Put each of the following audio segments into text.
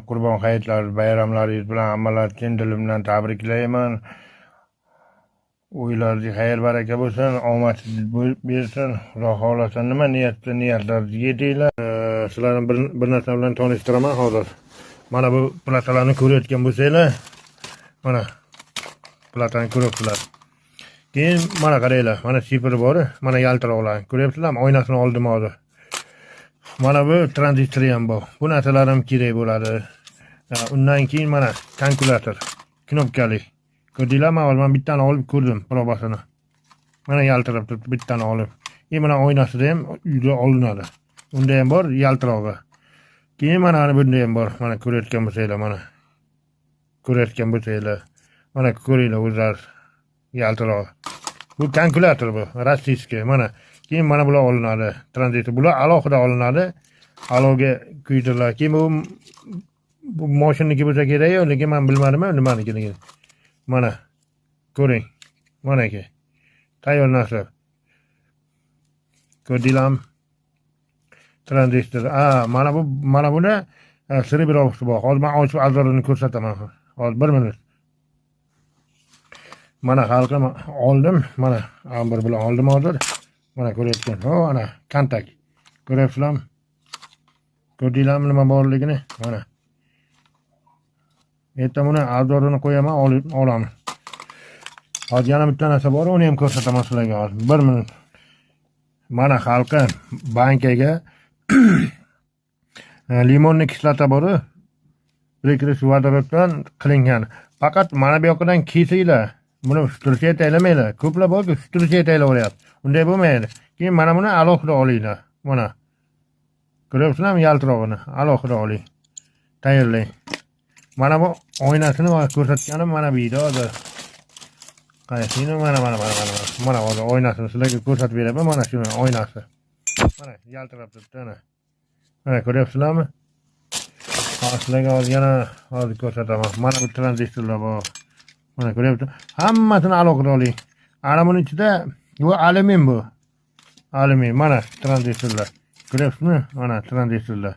Qurbon hayitlar, bayramlaringiz bilan hammalarni chin dilimdan tabriklayman. O'ylaringiz xayr baraka bo'lsin, omad bersin. Xudo xohlasa nima niyatlaringiz yetinglar. Sizlarni bir narsa bilan tanishtiraman hozir. Mana bu platalarni ko'rayotgan bo'lsanglar, mana platani ko'ryapsizlar. Keyin mana qaranglar, mana sifri bor, mana yaltiroqlar. Ko'ryapsizlarmi? Oynasini oldim hozir. Mana bu tranzistor ham bor. Bu narsalar ham kerak bo'ladi. Undan keyin mana kalkulyator, knopkali. Ko'rdinglarmi? Men bittani olib ko'rdim, probasini. Mana yaltirab turibdi, bittani olib. Mana oynasida ham uyda olinadi. Unda ham bor yaltirog'i. Keyin mana bunda ham bor. Mana ko'rayotgan bo'lsanglar, mana. Ko'rayotgan bo'lsanglar, mana ko'ringlar o'zlar yaltirog'i. Bu kalkulyator bu, rossiyskiy. Mana keyin mana bular olinadi. Tranzistor bular alohida olinadi. Aloga quydiriladi. Keyin bu mashinaniki bo'lsa kerak-ku, lekin men bilmadim nimaligini. Mana ko'ring. Manaki. Tayyor narsa. Ko'rdinglarmi? Tranzistor. Mana buni siri bir og'isi bor. Hozir men ochib azorini ko'rsataman. Hozir 1 minut. Mana xalqim oldim. Mana bir bilan oldim hozir. Mana ko'ryapsan. Ana kontak. Ko'ryapsizlarmi? Ko'rdinglarmi nima borligini? Mana. Erta buni azorini qo'yaman, olaman. Hozir yana bitta narsa bor, uni ham ko'rsataman sizlarga hozir. 1 minut. Mana xalqim bankaga limonni kislota bor, prikris vodoroddan qilingan. Faqat mana bu yoqdan kesinglar. Buni struchet aylamanglar. Ko'plar borki, struchet aylayapti. Unday bo'lmaydi. Keyin mana buni alohida olinglar. Mana. Ko'ryapsizlarmi yaltirog'ini? Alohida oling. Tayyorlang. Mana bu oynasini ko'rsatganim mana bu yerda hozir. Qarasinglar, mana hozir oynasini sizlarga ko'rsatib beraman. Mana shu oynasi. Mana yaltirab turibdi ana. Mana ko'ryapsizlarmi? Sizlarga hozir yana ko'rsataman. Mana bu tranzistorlar bor. Mana ko'ryapsiz. Hammasini alohida oling. Ana buning ichida bu alyumin bu. Alyumin mana tranzistorlar. Ko'ryapsizmi? Mana tranzistorlar.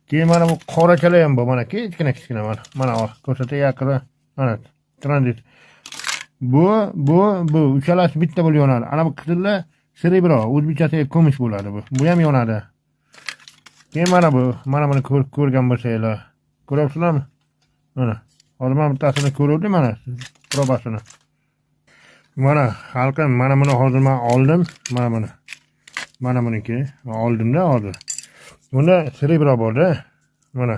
Keyin mana bu qorachalar ham bor. Mana kichkina mana. Mana ko'rsatay yaqin. Mana tranzistor. Bu uchalasi bitta bo'lib yonadi. Ana bu qizillar serebro, o'zbekchasiga kumush bo'ladi bu. Bu ham yonadi. Keyin mana buni ko'rgan bo'lsanglar. Ko'ryapsizlarmi? Mana. Hozir men bittasini ko'rdim mana, probasini. Mana xalqim, mana buni hozir men oldim. Mana buni. Mana buniki oldim-da hozir. Bunda serebro bor-da. Mana.